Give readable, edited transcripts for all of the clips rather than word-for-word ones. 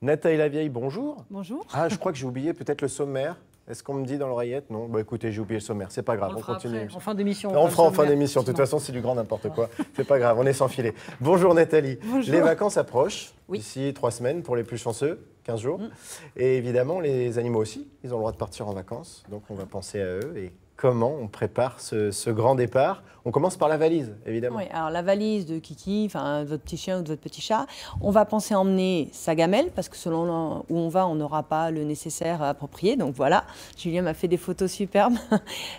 Nathalie Lavieille, bonjour. Bonjour. Ah, je crois que j'ai oublié peut-être le sommaire. Est-ce qu'on me dit dans l'oreillette? Non. Bah écoutez, j'ai oublié le sommaire. C'est pas grave, on continue. En fin d'émission. On fera en fin d'émission. De toute façon, c'est du grand n'importe quoi. C'est pas grave, on est sans filet. Bonjour Nathalie. Bonjour. Les vacances approchent. Oui. D'ici 3 semaines pour les plus chanceux, 15 jours. Et évidemment, les animaux aussi, ils ont le droit de partir en vacances. Donc on va penser à eux. Et comment on prépare ce grand départ? On commence par la valise, évidemment. Oui, alors la valise de Kiki, enfin de votre petit chien ou de votre petit chat, on va penser à emmener sa gamelle, parce que selon où on va, on n'aura pas le nécessaire approprié. Donc voilà, Julien m'a fait des photos superbes.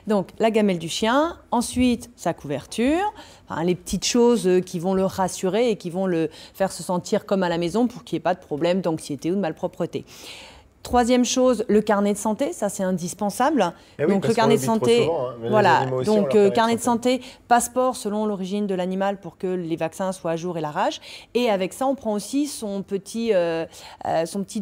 Donc la gamelle du chien, ensuite sa couverture, enfin, les petites choses qui vont le rassurer et qui vont le faire se sentir comme à la maison pour qu'il n'y ait pas de problème d'anxiété ou de malpropreté. Troisième chose, le carnet de santé, ça c'est indispensable. Eh oui, donc le carnet de santé, souvent, hein, voilà. Donc carnet de santé, passeport selon l'origine de l'animal pour que les vaccins soient à jour et la rage. Et avec ça, on prend aussi son petit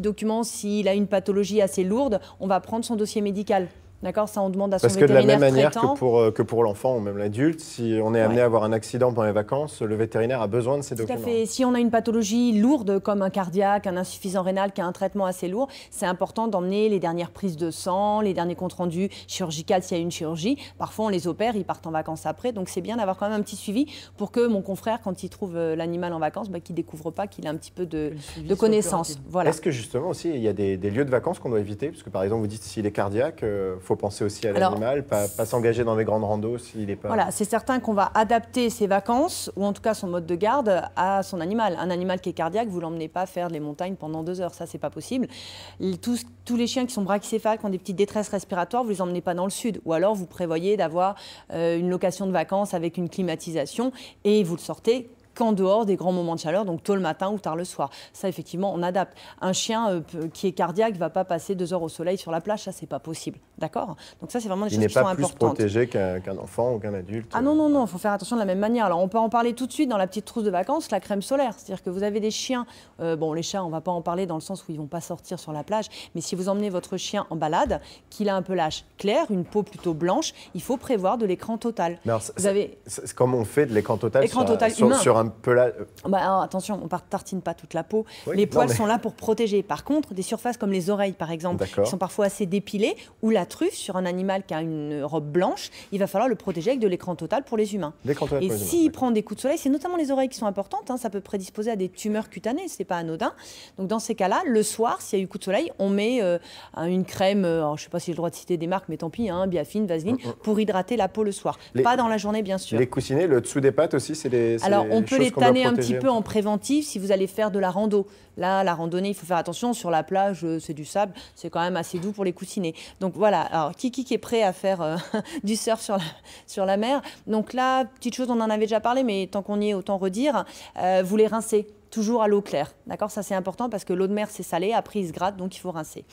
document s'il a une pathologie assez lourde. On va prendre son dossier médical. D'accord, ça on demande à son vétérinaire traitant. Parce que de la même manière que pour l'enfant ou même l'adulte, si on est amené à avoir un accident pendant les vacances, le vétérinaire a besoin de ces documents. Tout à fait. Si on a une pathologie lourde comme un cardiaque, un insuffisant rénal qui a un traitement assez lourd, c'est important d'emmener les dernières prises de sang, les derniers comptes rendus chirurgicaux s'il y a une chirurgie. Parfois on les opère, ils partent en vacances après, donc c'est bien d'avoir quand même un petit suivi pour que mon confrère, quand il trouve l'animal en vacances, qu'il ne découvre pas qu'il a un petit peu de connaissances. Voilà. Est-ce que justement aussi il y a des lieux de vacances qu'on doit éviter? Parce que par exemple vous dites s'il est cardiaque, faut penser aussi à l'animal, pas s'engager dans des grandes randos s'il n'est pas... Voilà, c'est certain qu'on va adapter ses vacances, ou en tout cas son mode de garde, à son animal. Un animal qui est cardiaque, vous ne l'emmenez pas faire les montagnes pendant 2 heures, ça c'est pas possible. Tous les chiens qui sont brachycéphales, qui ont des petites détresses respiratoires, vous ne les emmenez pas dans le sud. Ou alors vous prévoyez d'avoir une location de vacances avec une climatisation et vous le sortez qu'en dehors des grands moments de chaleur, donc tôt le matin ou tard le soir. Ça, effectivement, on adapte. Un chien qui est cardiaque ne va pas passer 2 heures au soleil sur la plage, ça, c'est pas possible. D'accord? Donc ça, c'est vraiment des choses qui sont importantes. Il n'est pas plus protégé qu'un enfant ou qu'un adulte? Ah non, non, non, il faut faire attention de la même manière. Alors, on peut en parler tout de suite dans la petite trousse de vacances, la crème solaire. C'est-à-dire que vous avez des chiens, bon, les chats, on ne va pas en parler dans le sens où ils ne vont pas sortir sur la plage, mais si vous emmenez votre chien en balade, qu'il a un pelage clair, une peau plutôt blanche, il faut prévoir de l'écran total. Comment on fait de l'écran total sur un pelage? Alors, attention, on ne tartine pas toute la peau. Oui, les poils sont là pour protéger. Par contre, des surfaces comme les oreilles, par exemple, qui sont parfois assez dépilées, ou la truffe sur un animal qui a une robe blanche, il va falloir le protéger avec de l'écran total pour les humains. Et s'il prend des coups de soleil, c'est notamment les oreilles qui sont importantes, hein, ça peut prédisposer à des tumeurs cutanées, ce n'est pas anodin. Donc dans ces cas-là, le soir, s'il y a eu coup de soleil, on met une crème, je ne sais pas si j'ai le droit de citer des marques, mais tant pis, hein, Biafine, Vaseline, pour hydrater la peau le soir. Pas dans la journée, bien sûr. Les coussinets, le dessous des pattes aussi, c'est des Alors, on peut les tanner un petit peu en préventif si vous allez faire de la rando. Là, la randonnée, il faut faire attention. Sur la plage, c'est du sable, c'est quand même assez doux pour les coussinets. Donc voilà, alors Kiki qui est prêt à faire du surf sur la mer. Donc là, petite chose, on en avait déjà parlé, mais tant qu'on y est, autant redire, vous les rincez. Toujours à l'eau claire, d'accord? Ça c'est important parce que l'eau de mer c'est salé, après il se gratte, donc il faut rincer.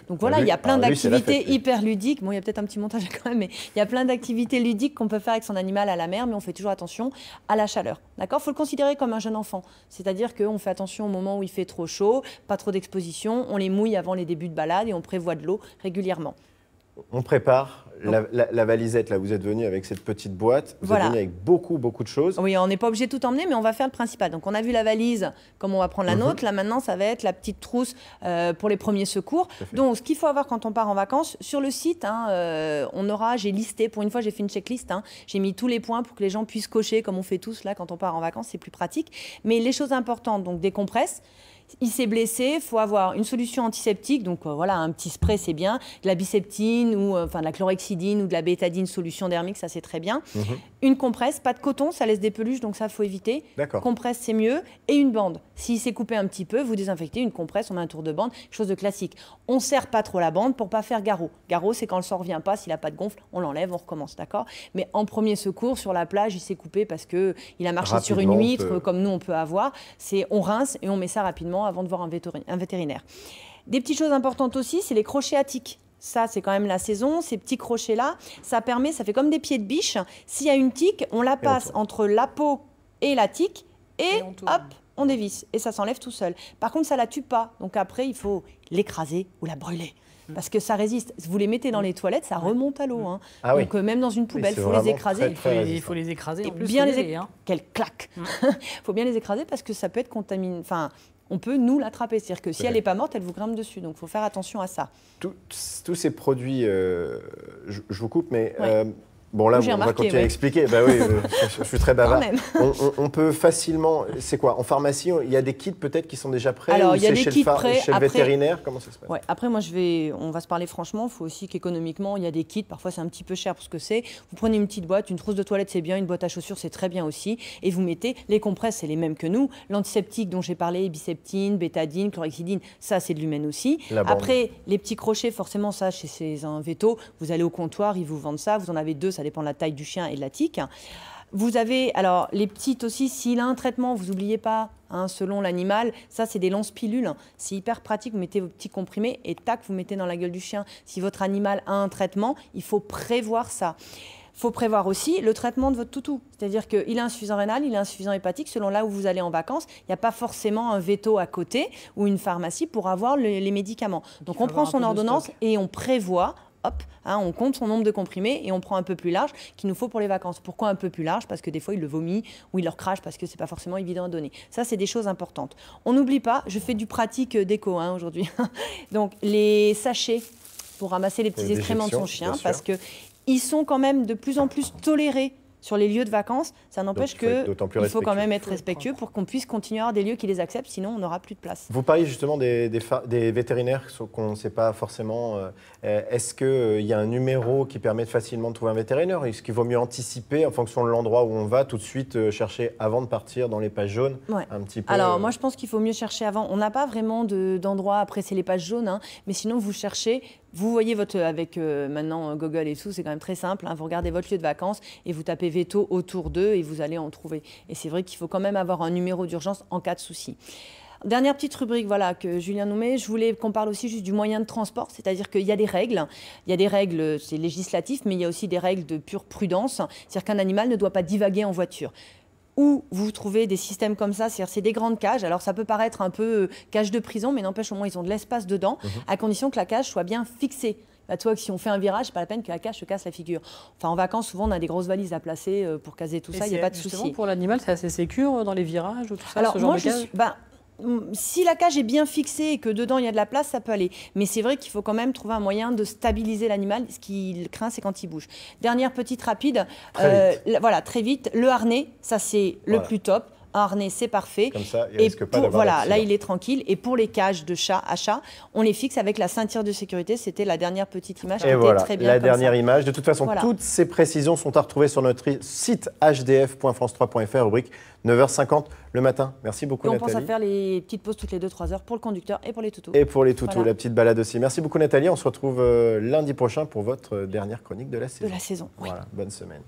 Donc voilà, il y a plein d'activités hyper ludiques. Bon, il y a peut-être un petit montage quand même, mais il y a plein d'activités ludiques qu'on peut faire avec son animal à la mer, mais on fait toujours attention à la chaleur, d'accord? Il faut le considérer comme un jeune enfant, c'est-à-dire qu'on fait attention au moment où il fait trop chaud, pas trop d'exposition, on les mouille avant les débuts de balade et on prévoit de l'eau régulièrement. On prépare la valisette, là vous êtes venu avec cette petite boîte, vous êtes venu avec beaucoup de choses. Oui, on n'est pas obligé de tout emmener, mais on va faire le principal. Donc on a vu la valise, comme on va prendre la nôtre, là maintenant ça va être la petite trousse pour les premiers secours. Donc ce qu'il faut avoir quand on part en vacances, sur le site, hein, j'ai listé, pour une fois j'ai fait une checklist, hein, j'ai mis tous les points pour que les gens puissent cocher comme on fait tous là quand on part en vacances, c'est plus pratique. Mais les choses importantes, donc des compresses. Il s'est blessé, il faut avoir une solution antiseptique, donc voilà, un petit spray c'est bien, de la biceptine ou de la chlorhexidine ou de la bétadine, solution dermique, ça c'est très bien. Une compresse, pas de coton, ça laisse des peluches, donc ça faut éviter. Compresse c'est mieux, et une bande. S'il s'est coupé un petit peu, vous désinfectez, une compresse, on met un tour de bande, chose de classique. On serre pas trop la bande pour pas faire garrot. Garrot c'est quand le sang revient pas, s'il a pas de gonfle, on l'enlève, on recommence, d'accord? Mais en premier secours, sur la plage, il s'est coupé parce que il a marché sur une huître, comme nous on peut avoir. On rince et on met ça rapidement avant de voir un vétérinaire. Des petites choses importantes aussi, c'est les crochets attiques. Ça, c'est quand même la saison. Ces petits crochets-là, ça fait comme des pieds de biche. S'il y a une tique, on la passe entre la peau et la tique et hop, on dévisse. Et ça s'enlève tout seul. Par contre, ça ne la tue pas. Donc après, il faut l'écraser ou la brûler. Parce que ça résiste. Vous les mettez dans les toilettes, ça remonte à l'eau. Hein. Donc même dans une poubelle, il faut les écraser. Il faut les écraser. Et bien les écraser. Quelle claque. Il faut bien les écraser parce que ça peut être contaminé. Enfin, on peut nous l'attraper. C'est-à-dire que si elle n'est pas morte, elle vous grimpe dessus. Donc, il faut faire attention à ça. Tous ces produits, je vous coupe, mais... Bon, là, on va continuer à expliquer. Bah oui, je suis très bavard. On peut facilement... C'est quoi? En pharmacie, il y a des kits peut-être qui sont déjà prêts? Alors, il y a des kits prêts. Chez le vétérinaire, comment ça se passe? Après, moi, on va se parler franchement. Il faut aussi qu'économiquement, il y a des kits. Parfois, c'est un petit peu cher pour ce que c'est. Vous prenez une petite boîte, une trousse de toilette, c'est bien. Une boîte à chaussures, c'est très bien aussi. Et vous mettez les compresses, c'est les mêmes que nous. L'antiseptique dont j'ai parlé, biceptine, bétadine, chlorhexidine, ça, c'est de l'humaine aussi. Après, les petits crochets, forcément, ça, chez un véto, vous allez au comptoir, ils vous vendent ça. Vous en avez deux, ça dépend de la taille du chien et de la tique. Vous avez, alors, les petites aussi, s'il a un traitement, vous n'oubliez pas, selon l'animal, ça, c'est des lance-pilules. C'est hyper pratique, vous mettez vos petits comprimés et tac, vous mettez dans la gueule du chien. Si votre animal a un traitement, il faut prévoir ça. Il faut prévoir aussi le traitement de votre toutou. C'est-à-dire qu'il a insuffisant rénal, il a insuffisant hépatique. Selon là où vous allez en vacances, il n'y a pas forcément un véto à côté ou une pharmacie pour avoir les médicaments. Donc, on prend son ordonnance et on prévoit. Hop, on compte son nombre de comprimés et on prend un peu plus large qu'il nous faut pour les vacances. Pourquoi un peu plus large? Parce que des fois, il le vomit ou il leur crache parce que ce n'est pas forcément évident à donner. Ça, c'est des choses importantes. On n'oublie pas, je fais du pratique déco aujourd'hui. Donc, les sachets pour ramasser les petits excréments de son chien parce qu'ils sont quand même de plus en plus tolérés sur les lieux de vacances. Ça n'empêche qu'il faut quand même être respectueux pour qu'on puisse continuer à avoir des lieux qui les acceptent, sinon on n'aura plus de place. Vous parliez justement des vétérinaires qu'on ne sait pas forcément. Est-ce qu'il y a un numéro qui permet facilement de trouver un vétérinaire? Est-ce qu'il vaut mieux anticiper en fonction de l'endroit où on va, tout de suite chercher avant de partir dans les pages jaunes un petit peu? Alors moi je pense qu'il faut mieux chercher avant. On n'a pas vraiment d'endroit, après c'est les pages jaunes, mais sinon vous cherchez. Vous voyez avec maintenant Google et tout, c'est quand même très simple. Vous regardez votre lieu de vacances et vous tapez véto autour d'eux et vous allez en trouver. Et c'est vrai qu'il faut quand même avoir un numéro d'urgence en cas de souci. Dernière petite rubrique que Julien nous met, je voulais qu'on parle aussi juste du moyen de transport, c'est-à-dire qu'il y a des règles. Il y a des règles, c'est législatif, mais il y a aussi des règles de pure prudence. C'est-à-dire qu'un animal ne doit pas divaguer en voiture. Où vous trouvez des systèmes comme ça, c'est-à-dire c'est des grandes cages. Alors ça peut paraître un peu cage de prison, mais n'empêche au moins ils ont de l'espace dedans, à condition que la cage soit bien fixée. Bah, toi, si on fait un virage, c'est pas la peine que la cage se casse la figure. Enfin, en vacances, souvent, on a des grosses valises à placer pour caser tout ça, il n'y a pas de souci. Pour l'animal, c'est assez sécure dans les virages ou tout ça, alors, ce genre de cage? Si la cage est bien fixée et que dedans il y a de la place, ça peut aller. Mais c'est vrai qu'il faut quand même trouver un moyen de stabiliser l'animal. Ce qu'il craint, c'est quand il bouge. Dernière petite rapide. Très vite. Le harnais, ça c'est le plus top. Un harnais, c'est parfait. Comme ça, il risque pas d'avoir d'accident. Là, il est tranquille. Et pour les cages de chat à chat, on les fixe avec la ceinture de sécurité. C'était la dernière petite image qui était très bien. La dernière image. De toute façon, toutes ces précisions sont à retrouver sur notre site hdf.france3.fr, rubrique 9h50 le matin. Merci beaucoup, Nathalie. On pense à faire les petites pauses toutes les 2-3 heures pour le conducteur et pour les toutous. Et pour les toutous, la petite balade aussi. Merci beaucoup, Nathalie. On se retrouve lundi prochain pour votre dernière chronique de la saison. Bonne semaine.